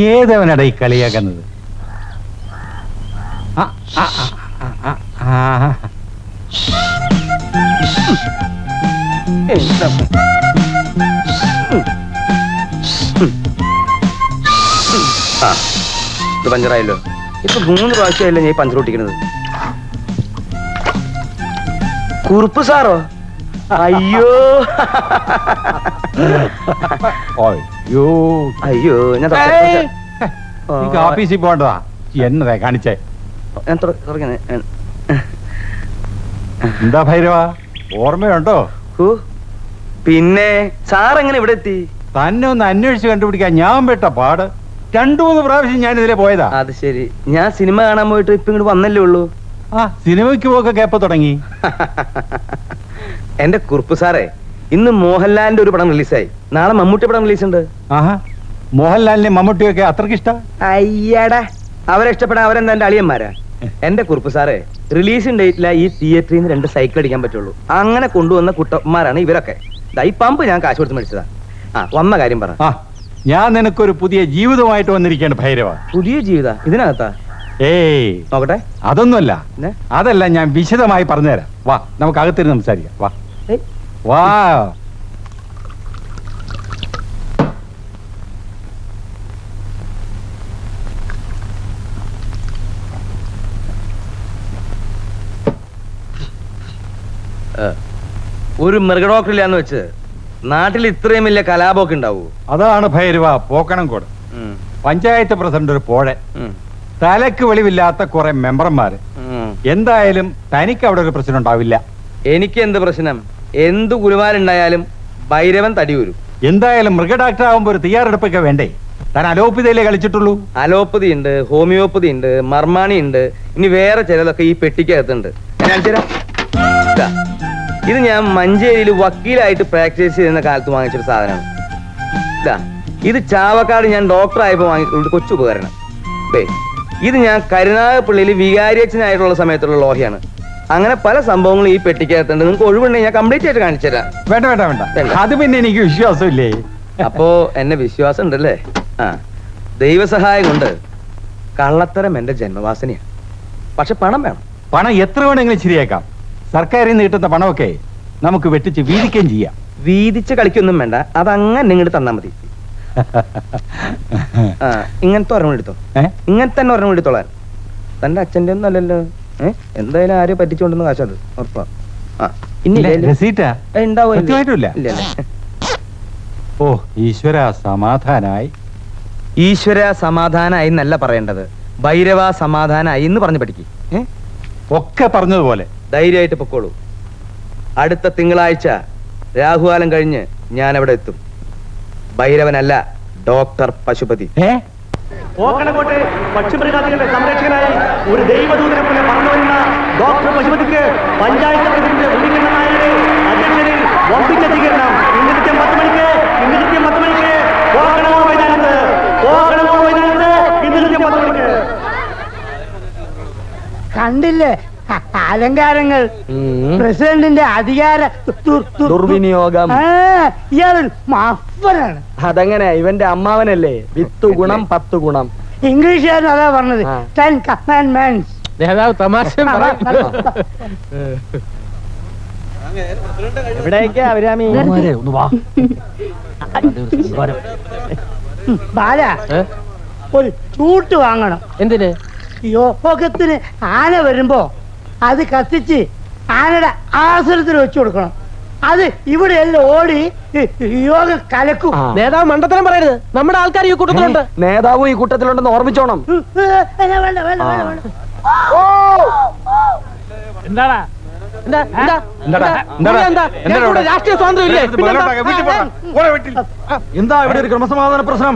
ഏതവനട ഈ കളിയാക്കുന്നത്? ഇത് പഞ്ചറായല്ലോ. ഇപ്പൊ 3 പ്രാവശ്യമായില്ലേ ഞാൻ പഞ്ചർ ഒട്ടിക്കണത്. കുറുപ്പ് സാറോ? അയ്യോ അയ്യോ ഞാൻ ഓഫീസിൽ പോണ്ടതാ. എന്നതാ കാണിച്ചേ? എന്താ ഭൈരവ, ഓർമ്മയുണ്ടോ? പിന്നെ സാർ എങ്ങനെ ഇവിടെ എത്തി? തന്നെ ഒന്ന് അന്വേഷിച്ച് കണ്ടുപിടിക്കാൻ ഞാൻ പെട്ട പാട്. 2-3 പ്രാവശ്യം ഞാൻ ഇതിലെ പോയതാ. അത് ശരി. ഞാൻ സിനിമ കാണാൻ പോയിട്ട് ഇപ്പൊ ഇങ്ങോട്ട് വന്നല്ലേ ഉള്ളൂ. സിനിമയ്ക്ക് പോക്കൊക്കെ എപ്പോ തുടങ്ങി? എന്റെ കുറുപ്പ് സാറേ, ഇന്ന് മോഹൻലാലിന്റെ ഒരു പടം റിലീസായി. നാളെ മമ്മൂട്ടി പടം റിലീസ് ഉണ്ട്. മോഹൻലാലിനെ മമ്മൂട്ടിയൊക്കെ അത്രക്ക് ഇഷ്ടം? അയ്യടാ, അവരെ ഇഷ്ടപ്പെടാൻ അവരെന്താ എന്റെ അളിയന്മാരാ. എന്റെ കുറുപ്പ് സാറേ, റിലീസിംഗ് ഡേറ്റില ഈ തിയേറ്ററിൽ നിന്ന് 2 സൈക്കിൾ അടിക്കാൻ പറ്റുള്ളൂ. അങ്ങനെ കൊണ്ടുവന്ന കുട്ടന്മാരാണ് ഇവരൊക്കെ. ഈ പമ്പ് ഞാൻ കാശ് കൊടുത്ത് മേടിച്ചതാ. വന്ന കാര്യം പറ. ഞാൻ നിനക്കൊരു പുതിയ ജീവിതമായിട്ട് വന്നിരിക്കേണ്ട ഭൈരവ. പുതിയ ജീവിത? ഇതിനകത്താ? ഏയ് നോക്കട്ടെ. അതൊന്നുമല്ല, അതല്ല, ഞാൻ വിശദമായി പറഞ്ഞുതരാം. വാ, നമുക്ക് അകത്തിരുന്ന് സംസാരിക്കാം. വാ വാ. ഒരു മൃഗഡോക്ടറില്ലാന്ന് വെച്ച് നാട്ടിൽ ഇത്രയും വലിയ കലാപമൊക്കെ ഉണ്ടാവൂ? അതാണ് ഭൈരവ പോക്കണംകോട്. പഞ്ചായത്ത് പ്രസിഡന്റ് ഒരു പോഴെ, തലക്ക് വെളിവില്ലാത്ത കുറെ മെമ്പർമാര്. എന്തായാലും തനിക്ക് അവിടെ ഒരു പ്രശ്നം ഉണ്ടാവില്ല. എനിക്ക് എന്ത് പ്രശ്നം? എന്ത് കുലുമാലുണ്ടായാലും ഭൈരവൻ തടിയൂരും. എന്തായാലും മൃഗ ഡോക്ടർ ആവുമ്പോ ഒരു തയ്യാറെടുപ്പൊക്കെ വേണ്ടേ? താൻ അലോപ്പതിയിലേ കളിച്ചിട്ടുള്ളൂ. അലോപ്പതി ഉണ്ട്, ഹോമിയോപ്പതി ഉണ്ട്, മർമാണി ഉണ്ട്, ഇനി വേറെ ചിലതൊക്കെ ഈ പെട്ടിക്കകത്തുണ്ട്. ഇത് ഞാൻ മഞ്ചേരിയിൽ വക്കീലായിട്ട് പ്രാക്ടീസ് ചെയ്യുന്ന കാലത്ത് വാങ്ങിച്ചൊരു സാധനമാണ്. ഇത് ചാവക്കാട് ഞാൻ ഡോക്ടറായപ്പോ വാങ്ങിയിട്ടുള്ള കൊച്ചു ഉപകരണം. ഇത് ഞാൻ കരുനാഗപ്പള്ളിയിൽ വികാരിയച്ഛനായിട്ടുള്ള സമയത്തുള്ള ലോഹയാണ്. അങ്ങനെ പല സംഭവങ്ങളും ഈ പെട്ടിക്കകത്തുണ്ട്. നിങ്ങൾക്ക് ഒഴിവുണ്ടെങ്കിൽ ഞാൻ കംപ്ലീറ്റ് ആയിട്ട് കാണിച്ചു തരാം. വേണ്ട വേണ്ട വേണ്ട, അത് പിന്നെ എനിക്ക് വിശ്വാസമില്ലേ. അപ്പോ എന്നെ വിശ്വാസം ഉണ്ടല്ലേ? ദൈവസഹായം കൊണ്ട് കള്ളത്തരം എന്റെ ജന്മവാസനയാണ്. പക്ഷെ പണം വേണം. പണം എത്ര വേണമെങ്കിലും ശരിയാക്കാം. സർക്കാരിൽ നിന്ന് കിട്ടുന്ന പണമൊക്കെ നമുക്ക് വെട്ടിച്ച് വീതിക്കുകയും ചെയ്യാം. വീതിച്ച് കളിക്കൊന്നും വേണ്ട, അതങ്ങനെ ഇങ്ങോട്ട് തന്നാ മതി. ഇങ്ങനത്തെ ഒരെണ്ണം എടുത്തോ. ഇങ്ങനത്തെ തന്നെ ഒരെണ്ണം എടുത്തോളാൻ. തന്റെ അച്ഛന്റെ ഒന്നും അല്ലല്ലോ. എന്തായാലും ആരും പറ്റിച്ചോണ്ടെന്ന് കാശത് ഉറപ്പാ. ഓ ഈശ്വര സമാധാനായി. ഈശ്വര സമാധാനായി എന്നല്ല പറയേണ്ടത്, ഭൈരവ സമാധാനായി എന്ന് പറഞ്ഞു പഠിക്ക്. ഒക്കെ പറഞ്ഞതുപോലെ ധൈര്യമായിട്ട് പൊക്കോളൂ. അടുത്ത തിങ്കളാഴ്ച രാഹുകാലം കഴിഞ്ഞ് ഞാൻ അവിടെ എത്തും. ഭൈരവനല്ല, ഡോക്ടർ പശുപതി. പക്ഷിമൃഗാദികളുടെ സംരക്ഷകനായി ഒരു ദൈവദൂതനെ പോലെ പറഞ്ഞു വരുന്ന ഡോക്ടർ പശുപതിക്ക് പഞ്ചായത്ത് പ്രസിഡന്റ് ഉണ്ണിക്കണ്ണൻ നായരുടെ അധ്യക്ഷതയിൽ വമ്പിച്ച സ്വീകരണം. ഇന്ന് കൃത്യം 10 മണിക്ക് പോകണമോ മൈതാനത്ത്, ഇന്ന് കൃത്യം 10 മണിക്ക്. കണ്ടില്ലേ അലങ്കാരങ്ങൾ? പ്രസിഡന്റിന്റെ അധികാര ദുർവിനിയോഗം. ഇയാളൊരു മഫനാണ്. അതങ്ങനെ, ഇവന്റെ അമ്മാവനല്ലേ. 10 ഗുണം 10 ഗുണം. ഇംഗ്ലീഷുകാരൻ അതാ പറഞ്ഞത്. 10 commandments. തമാശ എവിടേക്കാ അവരാമി? ബാല, ഒരു ചൂട്ട് വാങ്ങണം. എന്തിന്? യോഗത്തിന് ആന വരുമ്പോ അത് കത്തിച്ച് ആനയുടെ ആസനത്തിൽ വെച്ചു കൊടുക്കണം. അത് ഇവിടെ എല്ലാം ഓടി യോഗം കലക്കും. നേതാവ് മണ്ടത്തരം പറയരുത്. നമ്മുടെ ആൾക്കാർ ഈ കൂട്ടത്തിലുണ്ട്. നേതാവും ഈ കൂട്ടത്തിലുണ്ടെന്ന് ഓർമ്മിച്ചോണം. എന്താടാ രാഷ്ട്രീയ സ്വാതന്ത്ര്യം ഇല്ലേ? എന്താ ഇവിടെ ഒരു ക്രമസമാധാന പ്രശ്നം?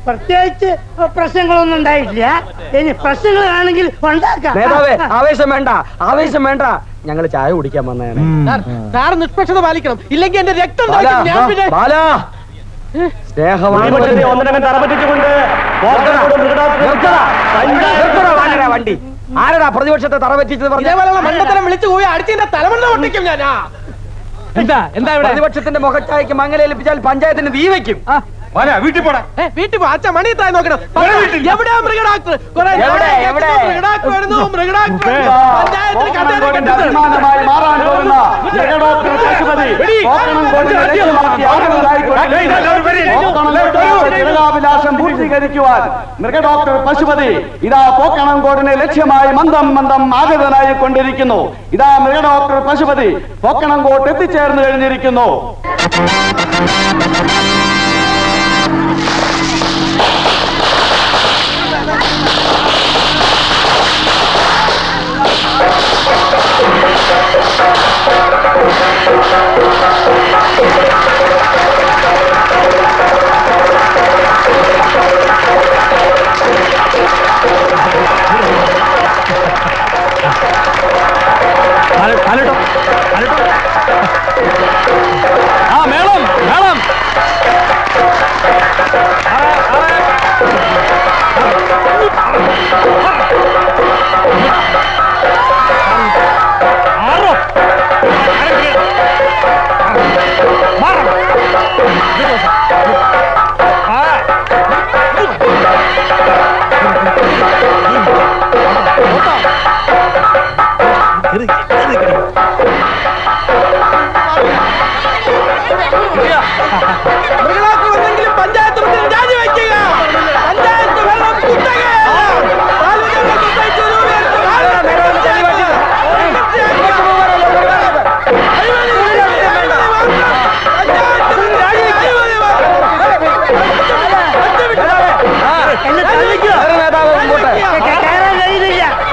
പ്രത്യേകിച്ച് പ്രശ്നങ്ങളൊന്നും ഉണ്ടായിട്ടില്ല. ഇനി പ്രശ്നങ്ങളാണെങ്കിൽ ഉണ്ടാക്കാം. നേതാവേ ആവേശം വേണ്ട, ആവേശം വേണ്ട. ഞങ്ങൾ ചായ കുടിക്കാൻ വന്നതാണ്. സാർ നിഷ്പക്ഷത പാലിക്കണം, ഇല്ലെങ്കിൽ എന്റെ രക്തം ഒന്നരങ്ങ് തറപറ്റിച്ചുകൊണ്ട് വണ്ടി ആരടാ പ്രതിപക്ഷത്തെ തറപറ്റിച്ചത്? ഇതേപോലുള്ള മണ്ടത്തരം വിളിച്ചു പോയി അടിച്ചതിന്റെ തലമണ്ണ പൊട്ടിക്കും ഞാൻ. എന്താ പ്രതിപക്ഷത്തിന്റെ മുഖച്ചായ്ക്ക് മങ്ങലേൽപ്പിച്ചാൽ പഞ്ചായത്തിന് തീ വെക്കും. വീട്ടിൽ പോടാ. വീട്ടിൽ പോ, അച്ഛൻ മണി താഴെ നോക്കണം. എവിടെയാ മൃഗഡാക്ടർ? പൂർത്തീകരിക്കുവാൻ മൃഗഡോക്ടർ പശുപതി ഇതാ പോക്കണംകോടിനെ ലക്ഷ്യമായി മന്ദം മന്ദം ആഗതനായി കൊണ്ടിരിക്കുന്നു. ഇതാ മൃഗഡോക്ടർ പശുപതി പോക്കണംകോട്ട് എത്തിച്ചേർന്ന് കഴിഞ്ഞിരിക്കുന്നു.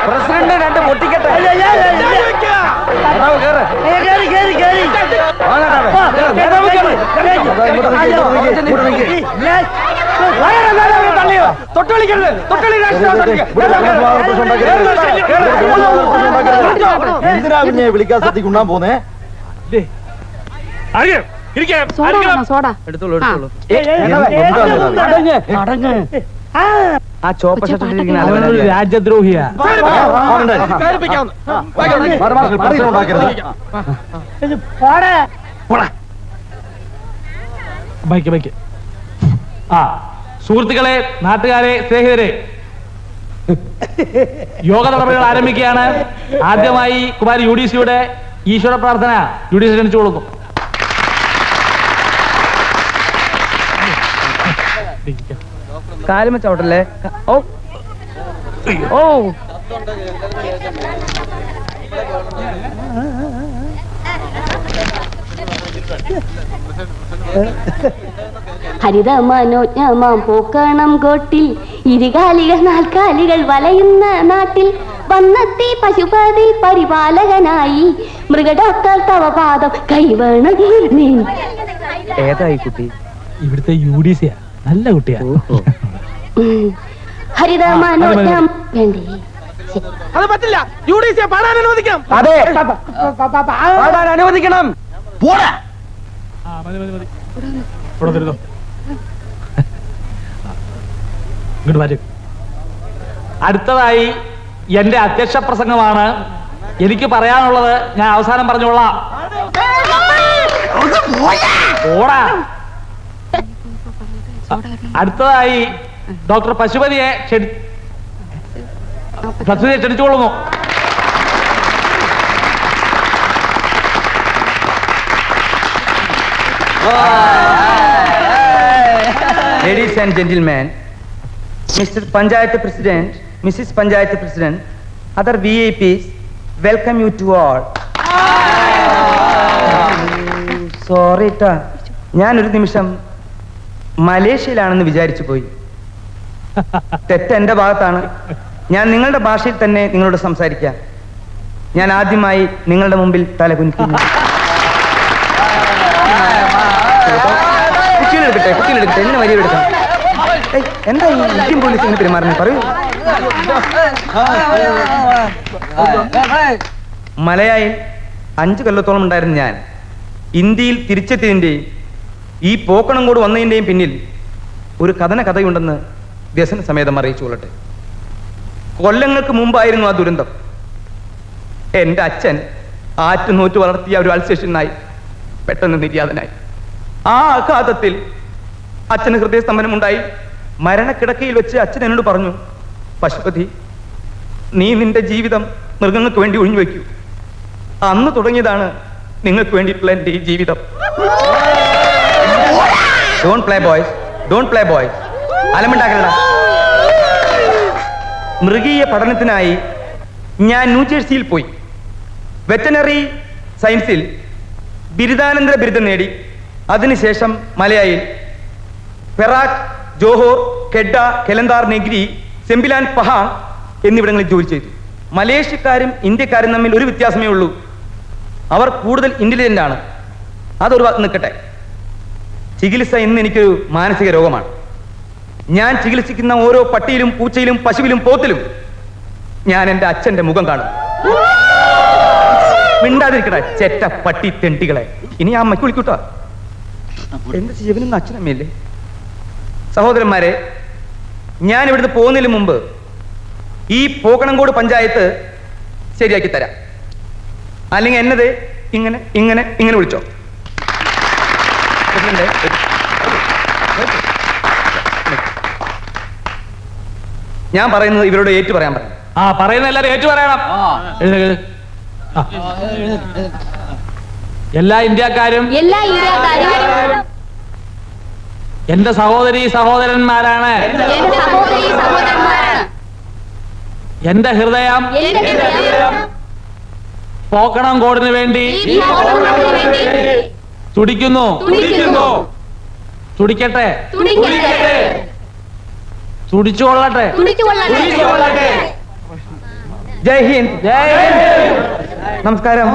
പ്രസിഡന്റ് രണ്ട് പൊട്ടിക്കട്ടെ. എന്തിനാ പിന്നെ വിളിക്കാൻ ശ്രദ്ധിക്കുണ്ടാൻ പോന്നേ? എടുത്തോളൂ എടുത്തോളൂ. ആ ചോപ്പ ഷർട്ടിലിരിക്കുന്ന രാജ്യദ്രോഹിയാ. സുഹൃത്തുക്കളെ, നാട്ടുകാരെ, സ്നേഹിതരെ, യോഗ നടപടികൾ ആരംഭിക്കുകയാണ്. ആദ്യമായി കുമാരി UDC-യുടെ ഈശ്വര പ്രാർത്ഥന UDC ക്ഷണിച്ചു കൊടുക്കും. കാലുമ ചവിട്ടല്ലേ? ഓ ഓ ഹരിതമനോജ്ഞമാം പോക്കണം കോട്ടിൽ ഇരുകാലികൾ നാൽക്കാലികൾ വലയുന്ന നാട്ടിൽ വന്നെത്തി പശുപതി പരിപാലകനായി മൃഗഡോക്ടർ തവ പാദം കൈവേണം. ഏതായി കുട്ടി? ഇവിടുത്തെ UDC-യാ, നല്ല കുട്ടിയാ. ഹരിതമനോജ്ഞം വേണ്ടേ? അത് പറ്റില്ല. UDC പാടാൻ അനുവദിക്കണം. അതെ, പാടാൻ അനുവദിക്കണം. അടുത്തതായി എന്റെ അധ്യക്ഷ പ്രസംഗമാണ്. എനിക്ക് പറയാനുള്ളത് ഞാൻ അവസാനം പറഞ്ഞോളാം. അടുത്തതായി doctor പശുപതിയെ ക്ഷണിച്ചുകൊള്ളുന്നു. Ladies and gentlemen, Mr. Panchayat President, Mrs. Panchayat President, other VIPs, welcome you to all. Sorry ട്ടാ, ഞാനൊരു നിമിഷം മലേഷ്യയിലാണെന്ന് വിചാരിച്ചു പോയി. തെറ്റ് എന്റെ ഭാഗത്താണ്. ഞാൻ നിങ്ങളുടെ ഭാഷയിൽ തന്നെ നിങ്ങളോട് സംസാരിക്കാം. ഞാൻ ആദ്യമായി നിങ്ങളുടെ മുമ്പിൽ തല കുനിക്കുന്നു. കുട്ടികളെടുക്കട്ടെ, എന്നെ വരിയെടുക്കാം. എന്താ ഈ ഇന്ത്യൻ പോലീസ് ഇങ്ങനെ പെരുമാറുന്നത് പറയൂ. മലയായിൽ 5 കൊല്ലത്തോളം ഉണ്ടായിരുന്ന ഞാൻ ഇന്ത്യയിൽ തിരിച്ചെത്തിയതിന്റെയും ഈ പോക്കണംകോട് വന്നതിന്റെയും പിന്നിൽ ഒരു കഥയുണ്ടെന്ന് വ്യസന സമേതം അറിയിച്ചു കൊള്ളട്ടെ. കൊല്ലങ്ങൾക്ക് മുമ്പായിരുന്നു ആ ദുരന്തം. എന്റെ അച്ഛൻ ആറ്റുനൂറ്റ് വളർത്തിയ ഒരു അൾസേഷനായി പെട്ടെന്ന് നിര്യാതനായി. ആ ആഘാതത്തിൽ അച്ഛന് ഹൃദയസ്തംഭനമുണ്ടായി. മരണക്കിടക്കയിൽ വെച്ച് അച്ഛൻ എന്നോട് പറഞ്ഞു, പശുപതി, നീ നിന്റെ ജീവിതം മൃഗങ്ങൾക്ക് വേണ്ടി ഒഴിഞ്ഞു വയ്ക്കൂ. അന്ന് തുടങ്ങിയതാണ് നിങ്ങൾക്ക് വേണ്ടിയിട്ടുള്ള എന്റെ ഈ ജീവിതം. Don't play boys, don't play boys. അലമുണ്ടാക്കണ്ട. മൃഗീയ പഠനത്തിനായി ഞാൻ ന്യൂജേഴ്സിയിൽ പോയി. വെറ്റനറി സയൻസിൽ ബിരുദാനന്തര ബിരുദം നേടി. അതിനുശേഷം മലയായിൽ Perak, Johor, Kedah, Kelantan, Negeri, Sembilan, Pahang എന്നിവിടങ്ങളിൽ ജോലി ചെയ്തു. മലേഷ്യക്കാരും ഇന്ത്യക്കാരും തമ്മിൽ ഒരു വ്യത്യാസമേ ഉള്ളൂ. അവർ കൂടുതൽ ഇന്റലിജന്റ് ആണ്. അതൊരു ഭാഗത്ത് നിൽക്കട്ടെ. ചികിത്സ ഇന്ന് എനിക്കൊരു മാനസിക രോഗമാണ്. ഞാൻ ചികിത്സിക്കുന്ന ഓരോ പട്ടിയിലും പൂച്ചയിലും പശുവിലും പോത്തിലും ഞാൻ എൻ്റെ അച്ഛന്റെ മുഖം കാണും. മിണ്ടാതിരിക്കട്ടെ ചെറ്റ പട്ടി തെണ്ടികളെ. ഇനി ആ അമ്മയ്ക്ക് വിളിക്കൂട്ടോ. എന്ത് ജീവനൊന്നും അച്ഛനമ്മയില്ലേ? സഹോദരന്മാരെ, ഞാൻ ഇവിടുന്ന് പോകുന്നതിന് മുമ്പ് ഈ പോക്കണംകോട് പഞ്ചായത്ത് ശരിയാക്കി തരാം. അല്ലെങ്കിൽ എന്നത് ഇങ്ങനെ ഇങ്ങനെ ഇങ്ങനെ വിളിച്ചോ. ഞാൻ പറയുന്നത് ഇവരോട് ഏറ്റു പറയാൻ പറയും. ആ പറയുന്ന എല്ലാരും ഏറ്റു പറയണം. എല്ലാ ഇന്ത്യക്കാരും എന്റെ സഹോദരി സഹോദരന്മാരാണ്. എന്റെ ഹൃദയം പോക്കണംകോടിന് വേണ്ടി തുടിക്കുന്നു. തുടിക്കട്ടെ, തുടിച്ചുകൊള്ളട്ടെ. ജയ് ഹിന്ദ്. നമസ്കാരം.